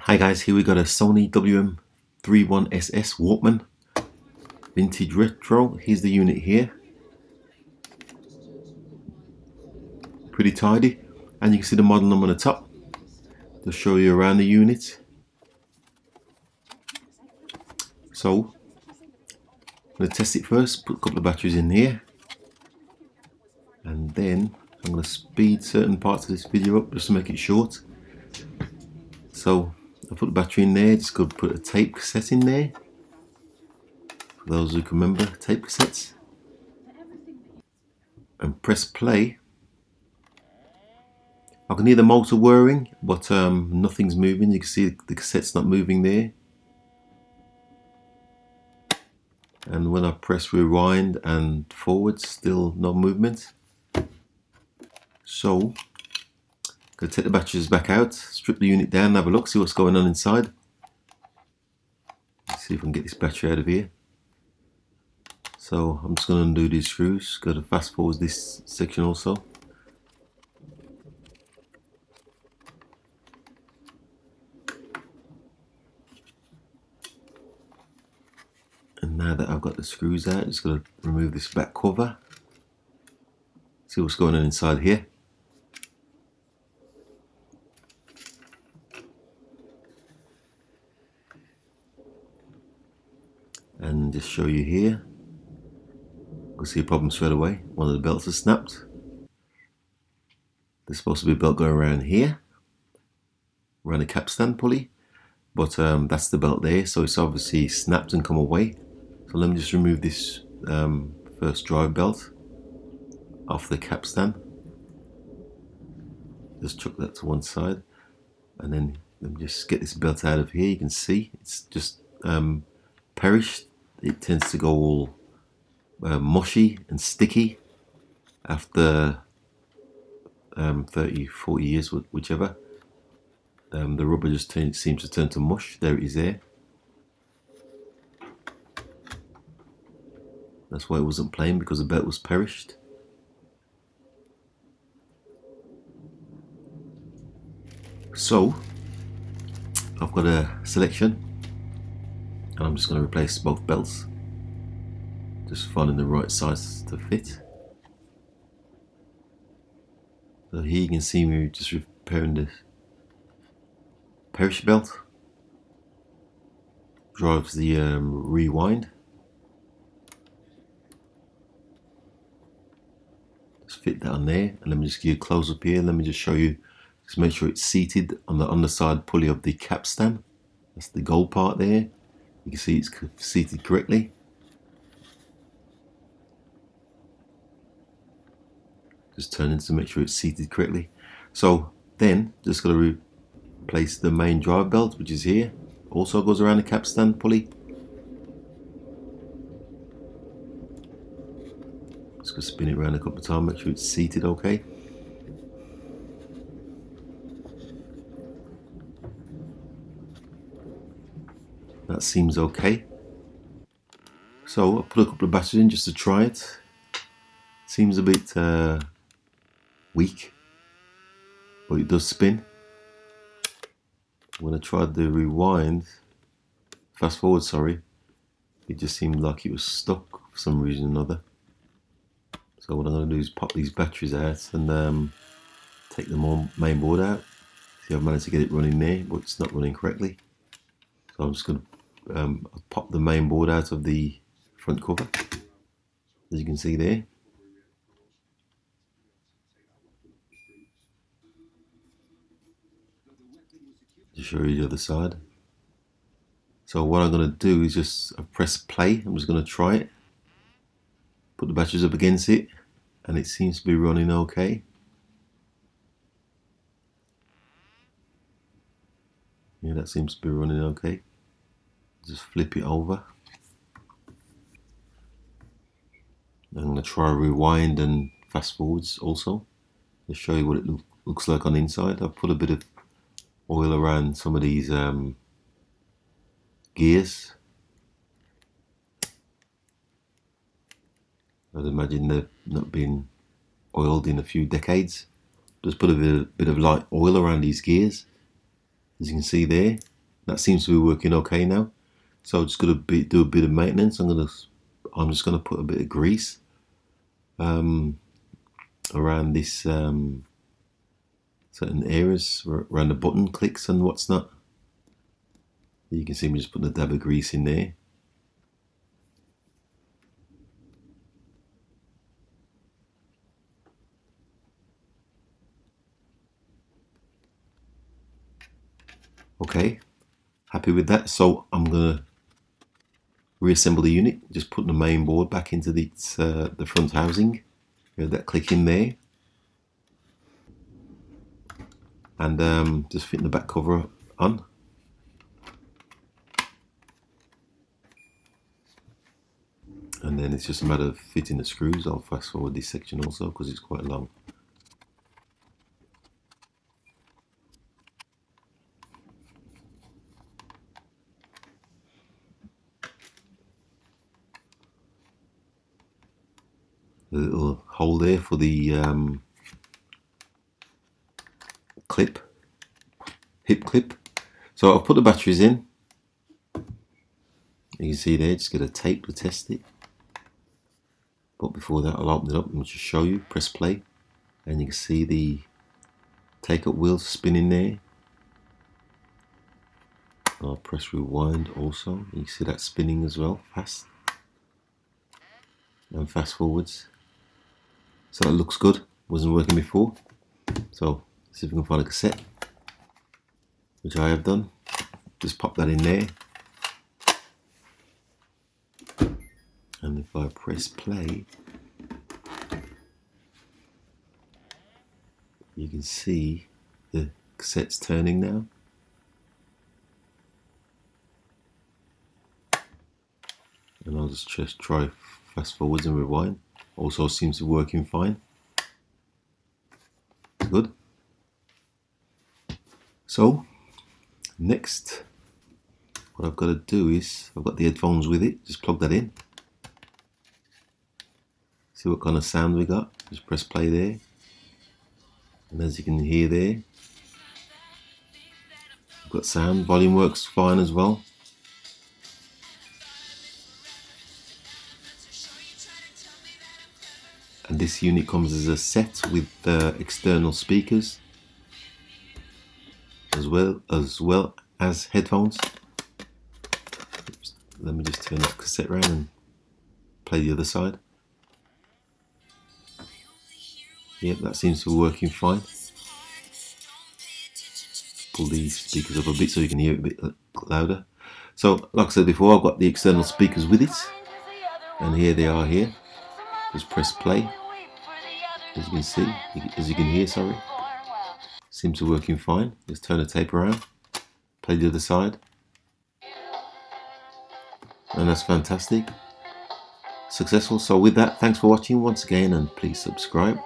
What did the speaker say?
Hi guys, here we got a Sony WM31SS Walkman vintage retro. Here's the unit here, pretty tidy, and you can see the model number on the top to show you around the unit. So I'm going to test it first, put a couple of batteries in here, and then I'm going to speed certain parts of this video up just to make it short. So I put the battery in there, just got to put a tape cassette in there, for those who can remember tape cassettes, and press play. I can hear the motor whirring, but nothing's moving. You can see the cassette's not moving there. And when I press rewind and forward, still no movement. So, I'm going to take the batteries back out, strip the unit down, have a look, see what's going on inside. Let's see if I can get this battery out of here. So, I'm just going to undo these screws. Got to fast forward this section also. And now that I've got the screws out, just got to remove this back cover. See what's going on inside here. And just show you here. You'll see a problem straight away. One of the belts has snapped. There's supposed to be a belt going around here, around the capstan pulley, but that's the belt there, so it's obviously snapped and come away. So let me just remove this first drive belt off the capstan. Just chuck that to one side, and then let me just get this belt out of here. You can see it's just perished. It tends to go all mushy and sticky after 30-40 years, whichever. The rubber just seems to turn to mush. There it is there. That's why it wasn't playing, because the belt was perished. So I've got a selection, and I'm just going to replace both belts, just finding the right size to fit. So here you can see me just repairing this perished belt. Drives the rewind. Just fit that on there, and let me just give you a close up here. Let me just show you. Just make sure it's seated on the underside pulley of the capstan. That's the gold part there. You can see it's seated correctly. Just turn it to make sure it's seated correctly. So then, just got to replace the main drive belt, which is here. Also goes around the capstan pulley. Just going to spin it around a couple of times, make sure it's seated okay. That seems okay. So I'll put a couple of batteries in just to try it. Seems a bit weak, but it does spin. When I tried the rewind, fast forward, sorry, it just seemed like it was stuck for some reason or another. So what I'm going to do is pop these batteries out and take the main board out. See, I've managed to get it running there, but it's not running correctly. So I'm just going to pop the main board out of the front cover, as you can see there. To show you the other side. So what I'm going to do is just press play. I'm just going to try it. Put the batteries up against it, and it seems to be running okay. Yeah, that seems to be running okay. Just flip it over. I'm going to try rewind and fast forwards also, to show you what it looks like on the inside. I've put a bit of oil around some of these gears. I'd imagine they've not been oiled in a few decades. Just put a bit of light oil around these gears, as you can see there. That seems to be working okay now. So I'm just gonna do a bit of maintenance. I'm just gonna put a bit of grease around this certain areas, around the button clicks and what's not. You can see me just putting a dab of grease in there. Okay, happy with that. So I'm gonna reassemble the unit, just putting the main board back into the front housing. You have that click in there, and just fitting the back cover on. And then it's just a matter of fitting the screws. I'll fast forward this section also because it's quite long. A little hole there for the hip clip. So I've put the batteries in. You can see there, just get a tape to test it. But before that, I'll open it up and just show you. Press play, and you can see the take-up wheels spinning there. I'll press rewind also. You can see that spinning as well, fast and fast forwards. So that looks good. Wasn't working before. So see if we can find a cassette, which I have done. Just pop that in there. And if I press play, you can see the cassette's turning now. And I'll just try fast forwards and rewind. Also seems to be working fine. Good. So next, what I've got to do is, I've got the headphones with it, just plug that in. See what kind of sound we got. Just press play there. And as you can hear there, I've got sound. Volume works fine as well. And this unit comes as a set with external speakers as well as headphones. Let me just turn this cassette around and play the other side. Yep, that seems to be working fine. Pull these speakers up a bit so you can hear it a bit louder. So, like I said before, I've got the external speakers with it, and here they are here. Just press play. As you can see, as you can hear, sorry. Seems to be working fine. Just turn the tape around, play the other side. And that's fantastic. Successful. So with that, thanks for watching once again, and please subscribe.